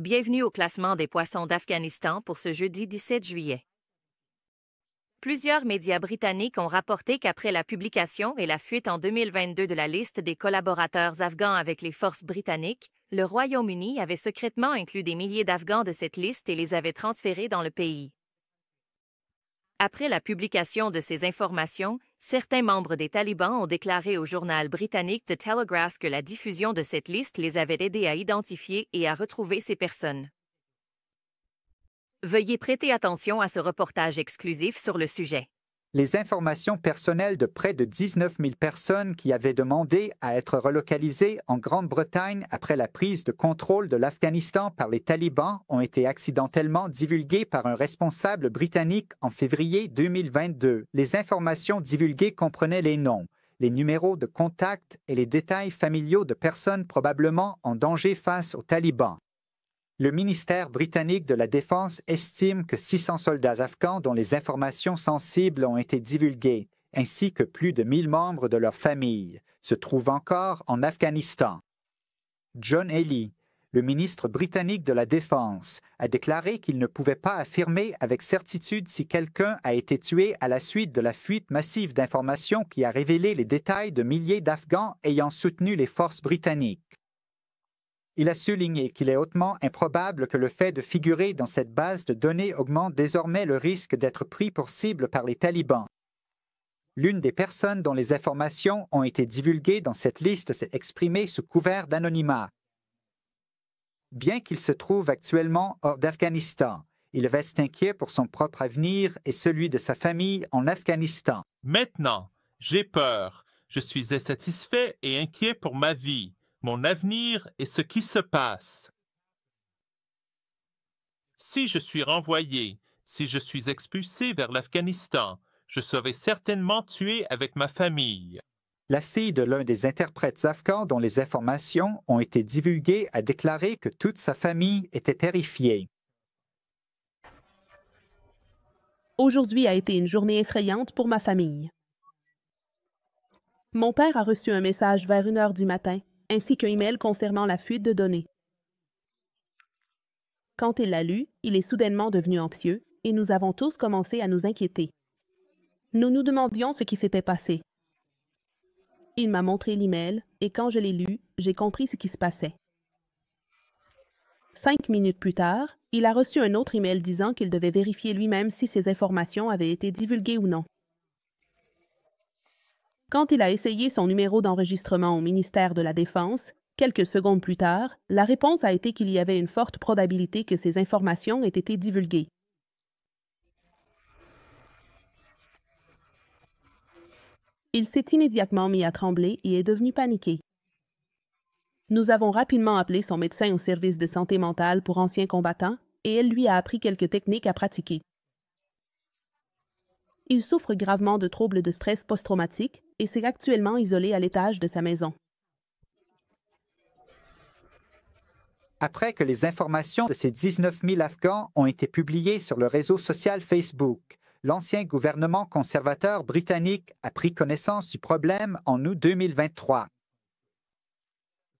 Bienvenue au classement des poissons d'Afghanistan pour ce jeudi 17 juillet. Plusieurs médias britanniques ont rapporté qu'après la publication et la fuite en 2022 de la liste des collaborateurs afghans avec les forces britanniques, le Royaume-Uni avait secrètement inclus des milliers d'Afghans de cette liste et les avait transférés dans le pays. Après la publication de ces informations, certains membres des talibans ont déclaré au journal britannique The Telegraph que la diffusion de cette liste les avait aidés à identifier et à retrouver ces personnes. Veuillez prêter attention à ce reportage exclusif sur le sujet. Les informations personnelles de près de 19 000 personnes qui avaient demandé à être relocalisées en Grande-Bretagne après la prise de contrôle de l'Afghanistan par les talibans ont été accidentellement divulguées par un responsable britannique en février 2022. Les informations divulguées comprenaient les noms, les numéros de contact et les détails familiaux de personnes probablement en danger face aux talibans. Le ministère britannique de la Défense estime que 600 soldats afghans dont les informations sensibles ont été divulguées, ainsi que plus de 1000 membres de leur famille, se trouvent encore en Afghanistan. John Healey, le ministre britannique de la Défense, a déclaré qu'il ne pouvait pas affirmer avec certitude si quelqu'un a été tué à la suite de la fuite massive d'informations qui a révélé les détails de milliers d'Afghans ayant soutenu les forces britanniques. Il a souligné qu'il est hautement improbable que le fait de figurer dans cette base de données augmente désormais le risque d'être pris pour cible par les talibans. L'une des personnes dont les informations ont été divulguées dans cette liste s'est exprimée sous couvert d'anonymat. Bien qu'il se trouve actuellement hors d'Afghanistan, il reste inquiet pour son propre avenir et celui de sa famille en Afghanistan. Maintenant, j'ai peur. Je suis insatisfait et inquiet pour ma vie, mon avenir et ce qui se passe. Si je suis renvoyé, si je suis expulsé vers l'Afghanistan, je serai certainement tué avec ma famille. La fille de l'un des interprètes afghans dont les informations ont été divulguées a déclaré que toute sa famille était terrifiée. Aujourd'hui a été une journée effrayante pour ma famille. Mon père a reçu un message vers 1h du matin, ainsi qu'un email confirmant la fuite de données. Quand il l'a lu, il est soudainement devenu anxieux et nous avons tous commencé à nous inquiéter. Nous nous demandions ce qui s'était passé. Il m'a montré l'email et quand je l'ai lu, j'ai compris ce qui se passait. 5 minutes plus tard, il a reçu un autre email disant qu'il devait vérifier lui-même si ces informations avaient été divulguées ou non. Quand il a essayé son numéro d'enregistrement au ministère de la Défense, quelques secondes plus tard, la réponse a été qu'il y avait une forte probabilité que ces informations aient été divulguées. Il s'est immédiatement mis à trembler et est devenu paniqué. Nous avons rapidement appelé son médecin au service de santé mentale pour anciens combattants et elle lui a appris quelques techniques à pratiquer. Il souffre gravement de troubles de stress post-traumatique et s'est actuellement isolé à l'étage de sa maison. Après que les informations de ces 19 000 Afghans ont été publiées sur le réseau social Facebook, l'ancien gouvernement conservateur britannique a pris connaissance du problème en août 2023.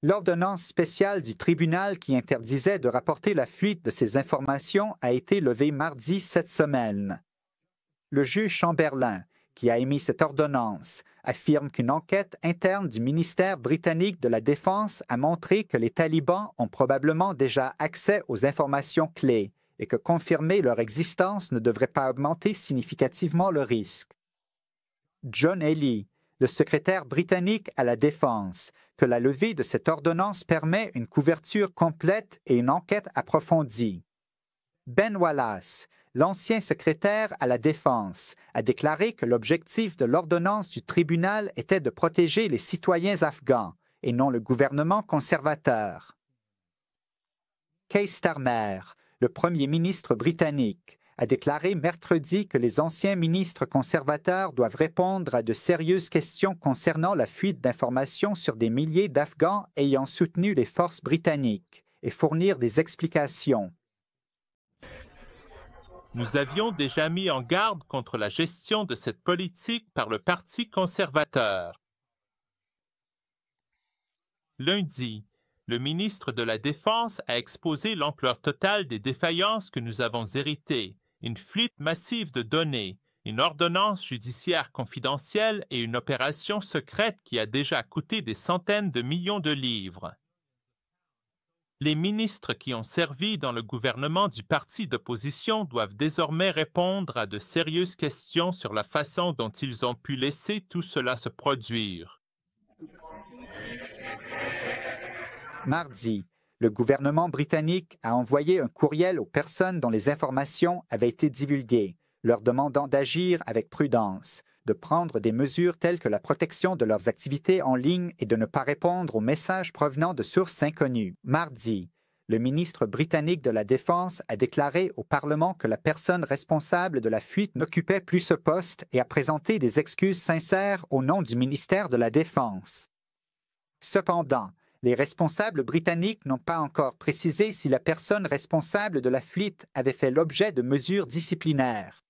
L'ordonnance spéciale du tribunal qui interdisait de rapporter la fuite de ces informations a été levée mardi cette semaine. Le juge Chamberlain, qui a émis cette ordonnance, affirme qu'une enquête interne du ministère britannique de la Défense a montré que les talibans ont probablement déjà accès aux informations clés et que confirmer leur existence ne devrait pas augmenter significativement le risque. John Healey, le secrétaire britannique à la Défense, que la levée de cette ordonnance permet une couverture complète et une enquête approfondie. Ben Wallace, l'ancien secrétaire à la Défense, a déclaré que l'objectif de l'ordonnance du tribunal était de protéger les citoyens afghans et non le gouvernement conservateur. Keir Starmer, le premier ministre britannique, a déclaré mercredi que les anciens ministres conservateurs doivent répondre à de sérieuses questions concernant la fuite d'informations sur des milliers d'Afghans ayant soutenu les forces britanniques et fournir des explications. Nous avions déjà mis en garde contre la gestion de cette politique par le Parti conservateur. Lundi, le ministre de la Défense a exposé l'ampleur totale des défaillances que nous avons héritées, une fuite massive de données, une ordonnance judiciaire confidentielle et une opération secrète qui a déjà coûté des centaines de millions de livres. Les ministres qui ont servi dans le gouvernement du parti d'opposition doivent désormais répondre à de sérieuses questions sur la façon dont ils ont pu laisser tout cela se produire. Mardi, le gouvernement britannique a envoyé un courriel aux personnes dont les informations avaient été divulguées, leur demandant d'agir avec prudence, de prendre des mesures telles que la protection de leurs activités en ligne et de ne pas répondre aux messages provenant de sources inconnues. Mardi, le ministre britannique de la Défense a déclaré au Parlement que la personne responsable de la fuite n'occupait plus ce poste et a présenté des excuses sincères au nom du ministère de la Défense. Cependant, les responsables britanniques n'ont pas encore précisé si la personne responsable de la fuite avait fait l'objet de mesures disciplinaires.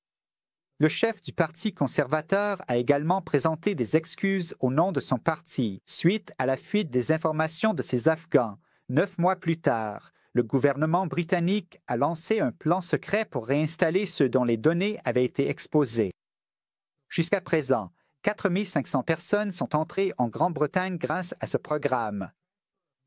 Le chef du Parti conservateur a également présenté des excuses au nom de son parti, suite à la fuite des informations de ses Afghans. 9 mois plus tard, le gouvernement britannique a lancé un plan secret pour réinstaller ceux dont les données avaient été exposées. Jusqu'à présent, 4 500 personnes sont entrées en Grande-Bretagne grâce à ce programme.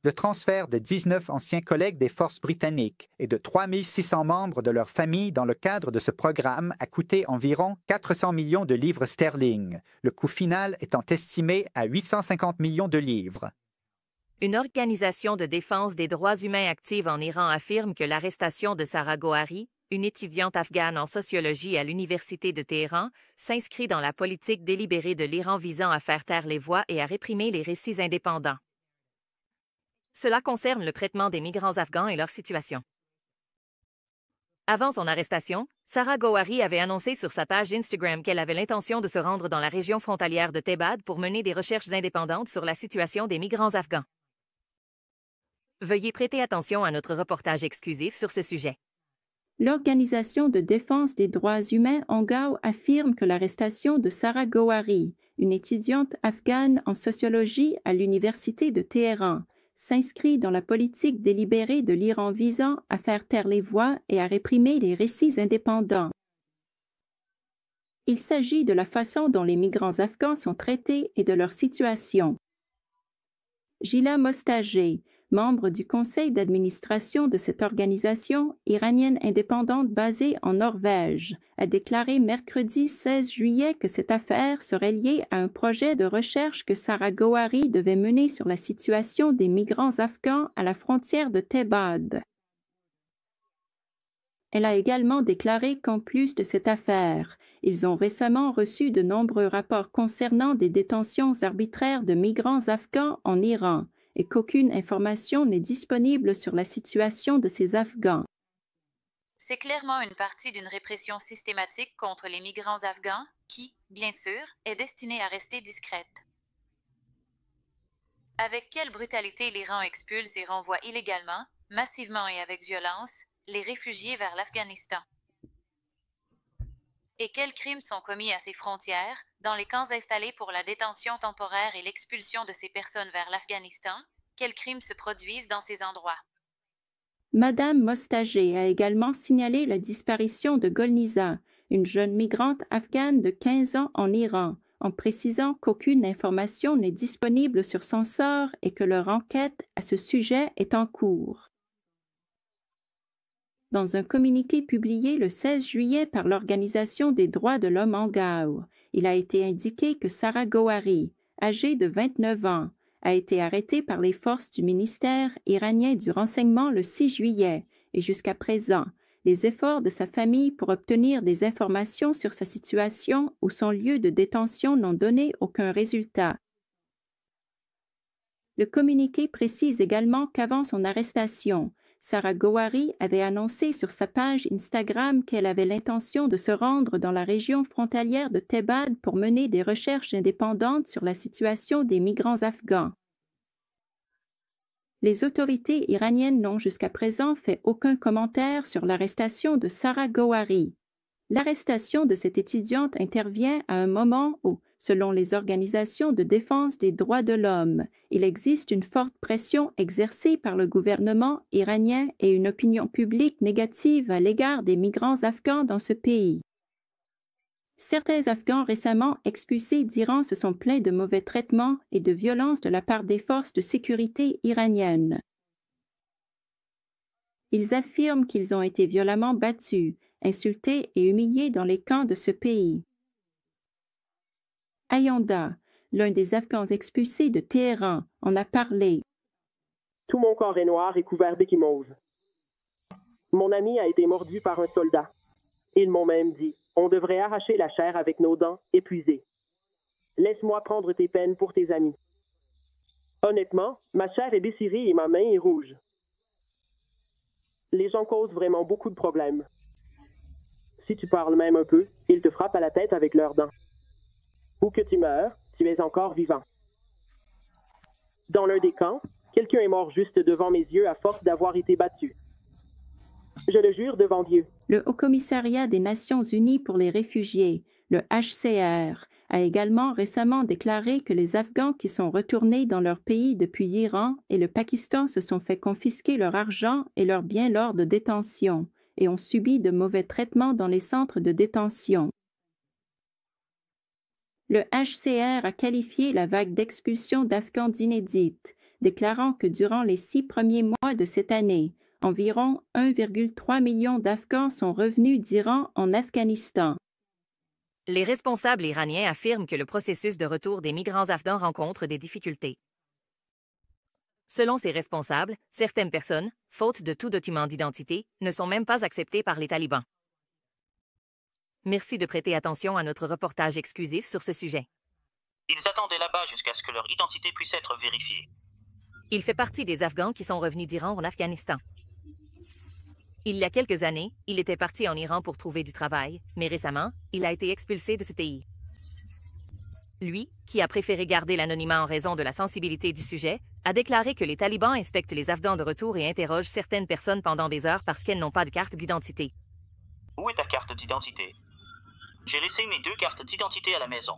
Le transfert de 19 anciens collègues des forces britanniques et de 3 600 membres de leur famille dans le cadre de ce programme a coûté environ 400 millions de livres sterling, le coût final étant estimé à 850 millions de livres. Une organisation de défense des droits humains active en Iran affirme que l'arrestation de Sarah Gohari, une étudiante afghane en sociologie à l'Université de Téhéran, s'inscrit dans la politique délibérée de l'Iran visant à faire taire les voix et à réprimer les récits indépendants. Cela concerne le traitement des migrants afghans et leur situation. Avant son arrestation, Sarah Gohari avait annoncé sur sa page Instagram qu'elle avait l'intention de se rendre dans la région frontalière de Tebad pour mener des recherches indépendantes sur la situation des migrants afghans. Veuillez prêter attention à notre reportage exclusif sur ce sujet. L'Organisation de défense des droits humains ONGAW affirme que l'arrestation de Sarah Gohari, une étudiante afghane en sociologie à l'Université de Téhéran, s'inscrit dans la politique délibérée de l'Iran visant à faire taire les voix et à réprimer les récits indépendants. Il s'agit de la façon dont les migrants afghans sont traités et de leur situation. Gila Mostajeh, membre du conseil d'administration de cette organisation iranienne indépendante basée en Norvège, a déclaré mercredi 16 juillet que cette affaire serait liée à un projet de recherche que Sarah Gohari devait mener sur la situation des migrants afghans à la frontière de Tebad. Elle a également déclaré qu'en plus de cette affaire, ils ont récemment reçu de nombreux rapports concernant des détentions arbitraires de migrants afghans en Iran, et qu'aucune information n'est disponible sur la situation de ces Afghans. C'est clairement une partie d'une répression systématique contre les migrants afghans qui, bien sûr, est destinée à rester discrète. Avec quelle brutalité l'Iran expulse et renvoie illégalement, massivement et avec violence, les réfugiés vers l'Afghanistan. Et quels crimes sont commis à ces frontières, dans les camps installés pour la détention temporaire et l'expulsion de ces personnes vers l'Afghanistan? Quels crimes se produisent dans ces endroits? Madame Mostajeh a également signalé la disparition de Golniza, une jeune migrante afghane de 15 ans en Iran, en précisant qu'aucune information n'est disponible sur son sort et que leur enquête à ce sujet est en cours. Dans un communiqué publié le 16 juillet par l'Organisation des droits de l'homme ONGAW, il a été indiqué que Sarah Gohari, âgée de 29 ans, a été arrêtée par les forces du ministère iranien du renseignement le 6 juillet et jusqu'à présent, les efforts de sa famille pour obtenir des informations sur sa situation ou son lieu de détention n'ont donné aucun résultat. Le communiqué précise également qu'avant son arrestation, Sarah Gohari avait annoncé sur sa page Instagram qu'elle avait l'intention de se rendre dans la région frontalière de Tebad pour mener des recherches indépendantes sur la situation des migrants afghans. Les autorités iraniennes n'ont jusqu'à présent fait aucun commentaire sur l'arrestation de Sarah Gohari. L'arrestation de cette étudiante intervient à un moment où, Selon les organisations de défense des droits de l'homme, il existe une forte pression exercée par le gouvernement iranien et une opinion publique négative à l'égard des migrants afghans dans ce pays. Certains Afghans récemment expulsés d'Iran se sont plaints de mauvais traitements et de violences de la part des forces de sécurité iraniennes. Ils affirment qu'ils ont été violemment battus, insultés et humiliés dans les camps de ce pays. Ayanda, l'un des Afghans expulsés de Téhéran, en a parlé. Tout mon corps est noir et couvert d'échymoses. Mon ami a été mordu par un soldat. Ils m'ont même dit, on devrait arracher la chair avec nos dents épuisées. Laisse-moi prendre tes peines pour tes amis. Honnêtement, ma chair est déchirée et ma main est rouge. Les gens causent vraiment beaucoup de problèmes. Si tu parles même un peu, ils te frappent à la tête avec leurs dents. Ou que tu meurs, tu es encore vivant. Dans l'un des camps, quelqu'un est mort juste devant mes yeux à force d'avoir été battu. Je le jure devant Dieu. Le Haut-Commissariat des Nations Unies pour les réfugiés, le HCR, a également récemment déclaré que les Afghans qui sont retournés dans leur pays depuis l'Iran et le Pakistan se sont fait confisquer leur argent et leurs biens lors de détention et ont subi de mauvais traitements dans les centres de détention. Le HCR a qualifié la vague d'expulsion d'Afghans d'inédite, déclarant que durant les 6 premiers mois de cette année, environ 1,3 million d'Afghans sont revenus d'Iran en Afghanistan. Les responsables iraniens affirment que le processus de retour des migrants afghans rencontre des difficultés. Selon ces responsables, certaines personnes, faute de tout document d'identité, ne sont même pas acceptées par les talibans. Merci de prêter attention à notre reportage exclusif sur ce sujet. Ils attendaient là-bas jusqu'à ce que leur identité puisse être vérifiée. Il fait partie des Afghans qui sont revenus d'Iran en Afghanistan. Il y a quelques années, il était parti en Iran pour trouver du travail, mais récemment, il a été expulsé de ce pays. Lui, qui a préféré garder l'anonymat en raison de la sensibilité du sujet, a déclaré que les talibans inspectent les Afghans de retour et interrogent certaines personnes pendant des heures parce qu'elles n'ont pas de carte d'identité. Où est ta carte d'identité? J'ai laissé mes 2 cartes d'identité à la maison.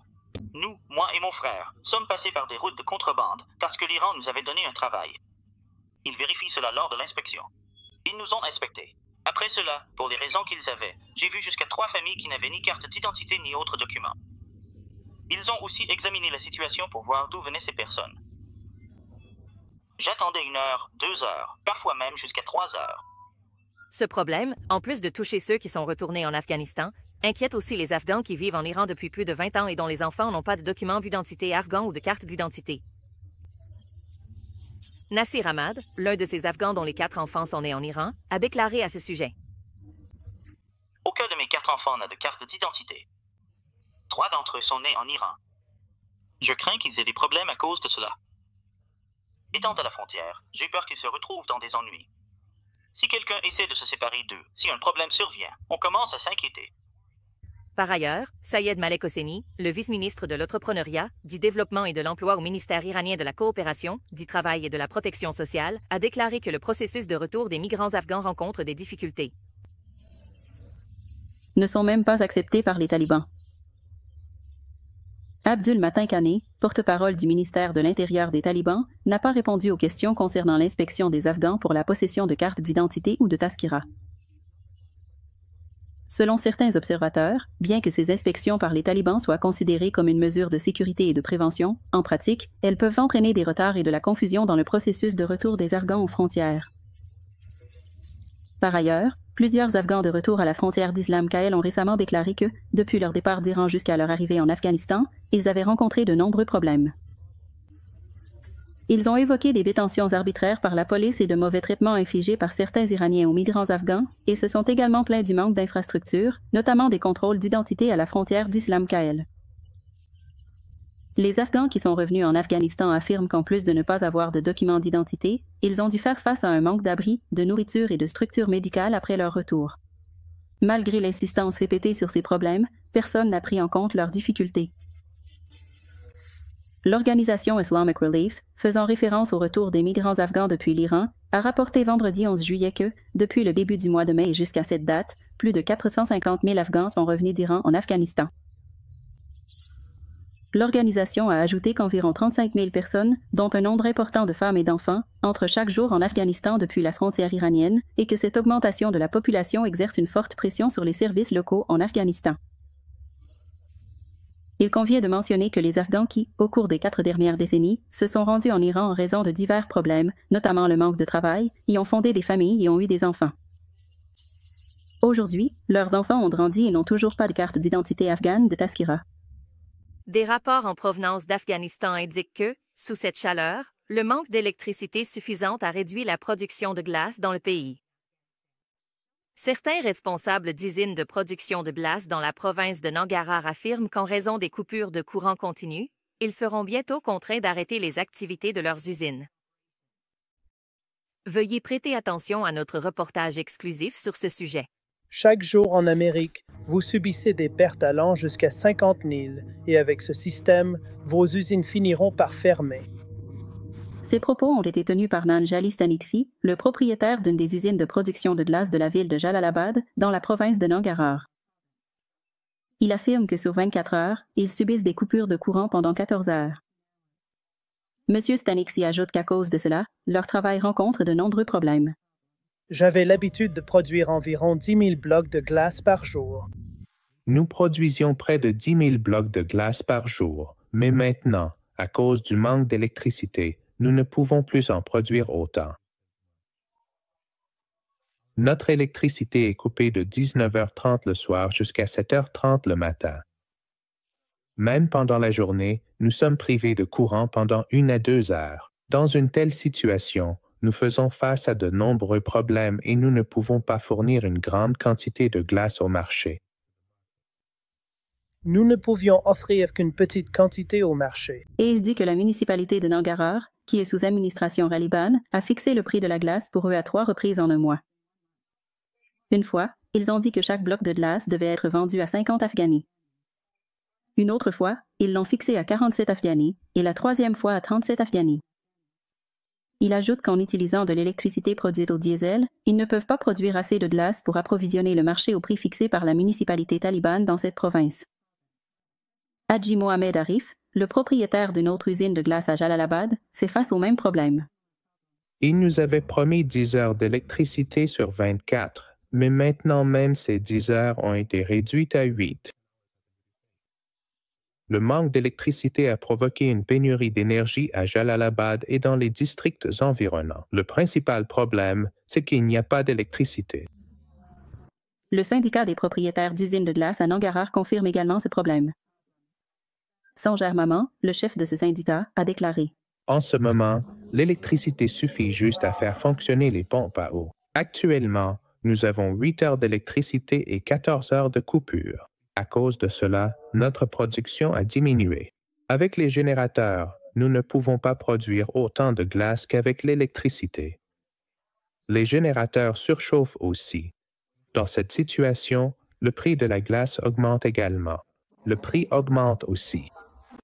Nous, moi et mon frère, sommes passés par des routes de contrebande parce que l'Iran nous avait donné un travail. Ils vérifient cela lors de l'inspection. Ils nous ont inspectés. Après cela, pour les raisons qu'ils avaient, j'ai vu jusqu'à 3 familles qui n'avaient ni carte d'identité ni autres documents. Ils ont aussi examiné la situation pour voir d'où venaient ces personnes. J'attendais 1 heure, 2 heures, parfois même jusqu'à 3 heures. Ce problème, en plus de toucher ceux qui sont retournés en Afghanistan, inquiète aussi les Afghans qui vivent en Iran depuis plus de 20 ans et dont les enfants n'ont pas de documents d'identité afghans ou de carte d'identité. Nassir Ahmad, l'un de ces Afghans dont les 4 enfants sont nés en Iran, a déclaré à ce sujet. Aucun de mes 4 enfants n'a de carte d'identité. 3 d'entre eux sont nés en Iran. Je crains qu'ils aient des problèmes à cause de cela. Étant à la frontière, j'ai peur qu'ils se retrouvent dans des ennuis. Si quelqu'un essaie de se séparer d'eux, si un problème survient, on commence à s'inquiéter. Par ailleurs, Sayed Malek Hosseini, le vice-ministre de l'Entrepreneuriat, du Développement et de l'Emploi au ministère iranien de la Coopération, du Travail et de la Protection sociale, a déclaré que le processus de retour des migrants afghans rencontre des difficultés. Ne sont même pas acceptés par les talibans. Abdul Matin Khaneh, porte-parole du ministère de l'Intérieur des talibans, n'a pas répondu aux questions concernant l'inspection des Afghans pour la possession de cartes d'identité ou de tazkira. Selon certains observateurs, bien que ces inspections par les talibans soient considérées comme une mesure de sécurité et de prévention, en pratique, elles peuvent entraîner des retards et de la confusion dans le processus de retour des Afghans aux frontières. Par ailleurs, plusieurs Afghans de retour à la frontière d'Islam Kael ont récemment déclaré que, depuis leur départ d'Iran jusqu'à leur arrivée en Afghanistan, ils avaient rencontré de nombreux problèmes. Ils ont évoqué des détentions arbitraires par la police et de mauvais traitements infligés par certains Iraniens aux migrants afghans et se sont également plaints du manque d'infrastructures, notamment des contrôles d'identité à la frontière d'Islam Kael. Les Afghans qui sont revenus en Afghanistan affirment qu'en plus de ne pas avoir de documents d'identité, ils ont dû faire face à un manque d'abris, de nourriture et de structures médicales après leur retour. Malgré l'insistance répétée sur ces problèmes, personne n'a pris en compte leurs difficultés. L'organisation Islamic Relief, faisant référence au retour des migrants afghans depuis l'Iran, a rapporté vendredi 11 juillet que, depuis le début du mois de mai jusqu'à cette date, plus de 450 000 Afghans sont revenus d'Iran en Afghanistan. l'organisation a ajouté qu'environ 35 000 personnes, dont un nombre important de femmes et d'enfants, entrent chaque jour en Afghanistan depuis la frontière iranienne et que cette augmentation de la population exerce une forte pression sur les services locaux en Afghanistan. Il convient de mentionner que les Afghans qui, au cours des 4 dernières décennies, se sont rendus en Iran en raison de divers problèmes, notamment le manque de travail, y ont fondé des familles et ont eu des enfants. Aujourd'hui, leurs enfants ont grandi et n'ont toujours pas de carte d'identité afghane de Tazkira. Des rapports en provenance d'Afghanistan indiquent que, sous cette chaleur, le manque d'électricité suffisante a réduit la production de glace dans le pays. Certains responsables d'usines de production de glace dans la province de Nangarhar affirment qu'en raison des coupures de courant continu, ils seront bientôt contraints d'arrêter les activités de leurs usines. Veuillez prêter attention à notre reportage exclusif sur ce sujet. Chaque jour en Amérique, vous subissez des pertes allant jusqu'à 50 000 et avec ce système, vos usines finiront par fermer. Ces propos ont été tenus par Nanjali Stanidfi, le propriétaire d'une des usines de production de glace de la ville de Jalalabad, dans la province de Nangarhar. Il affirme que sur 24 heures, ils subissent des coupures de courant pendant 14 heures. M. Stanixi ajoute qu'à cause de cela, leur travail rencontre de nombreux problèmes. J'avais l'habitude de produire environ 10 000 blocs de glace par jour. Nous produisions près de 10 000 blocs de glace par jour, mais maintenant, à cause du manque d'électricité, nous ne pouvons plus en produire autant. Notre électricité est coupée de 19h30 le soir jusqu'à 7h30 le matin. Même pendant la journée, nous sommes privés de courant pendant 1 à 2 heures. Dans une telle situation, nous faisons face à de nombreux problèmes et nous ne pouvons pas fournir une grande quantité de glace au marché. Nous ne pouvions offrir qu'une petite quantité au marché. Et il dit que la municipalité de Nangarhar, qui est sous administration Taliban, a fixé le prix de la glace pour eux à 3 reprises en un mois. Une fois, ils ont dit que chaque bloc de glace devait être vendu à 50 Afghani. Une autre fois, ils l'ont fixé à 47 Afghani et la 3e fois à 37 Afghani. Il ajoute qu'en utilisant de l'électricité produite au diesel, ils ne peuvent pas produire assez de glace pour approvisionner le marché au prix fixé par la municipalité Taliban dans cette province. Haji Mohamed Arif, le propriétaire d'une autre usine de glace à Jalalabad, fait face au même problème. Il nous avait promis 10 heures d'électricité sur 24, mais maintenant même ces 10 heures ont été réduites à 8. Le manque d'électricité a provoqué une pénurie d'énergie à Jalalabad et dans les districts environnants. Le principal problème, c'est qu'il n'y a pas d'électricité. Le syndicat des propriétaires d'usines de glace à Nangarhar confirme également ce problème. Sanjar Maman, le chef de ce syndicat, a déclaré: En ce moment, l'électricité suffit juste à faire fonctionner les pompes à eau. Actuellement, nous avons 8 heures d'électricité et 14 heures de coupure. À cause de cela, notre production a diminué. Avec les générateurs, nous ne pouvons pas produire autant de glace qu'avec l'électricité. Les générateurs surchauffent aussi. Dans cette situation, le prix de la glace augmente également. Le prix augmente aussi.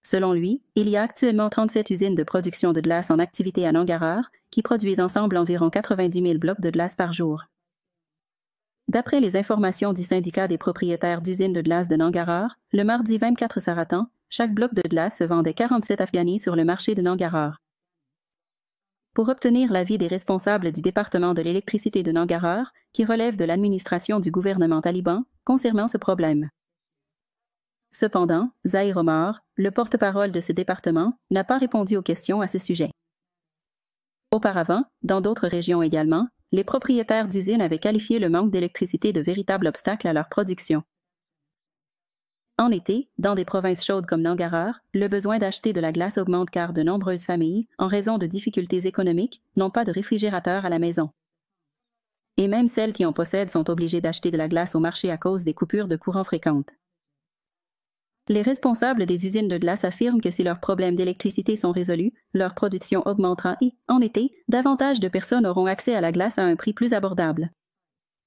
Selon lui, il y a actuellement 37 usines de production de glace en activité à Nangarhar qui produisent ensemble environ 90 000 blocs de glace par jour. D'après les informations du syndicat des propriétaires d'usines de glace de Nangarhar, le mardi 24 Saratan, chaque bloc de glace se vendait 47 Afghani sur le marché de Nangarhar. Pour obtenir l'avis des responsables du département de l'électricité de Nangarhar, qui relève de l'administration du gouvernement taliban, concernant ce problème. Cependant, Zahir Omar, le porte-parole de ce département, n'a pas répondu aux questions à ce sujet. Auparavant, dans d'autres régions également, les propriétaires d'usines avaient qualifié le manque d'électricité de véritable obstacle à leur production. En été, dans des provinces chaudes comme Nangarhar, le besoin d'acheter de la glace augmente car de nombreuses familles, en raison de difficultés économiques, n'ont pas de réfrigérateur à la maison. Et même celles qui en possèdent sont obligées d'acheter de la glace au marché à cause des coupures de courant fréquentes. Les responsables des usines de glace affirment que si leurs problèmes d'électricité sont résolus, leur production augmentera et, en été, davantage de personnes auront accès à la glace à un prix plus abordable.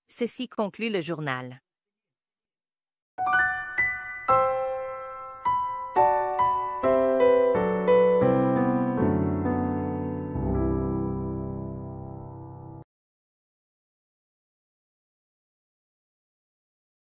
Ceci conclut le journal.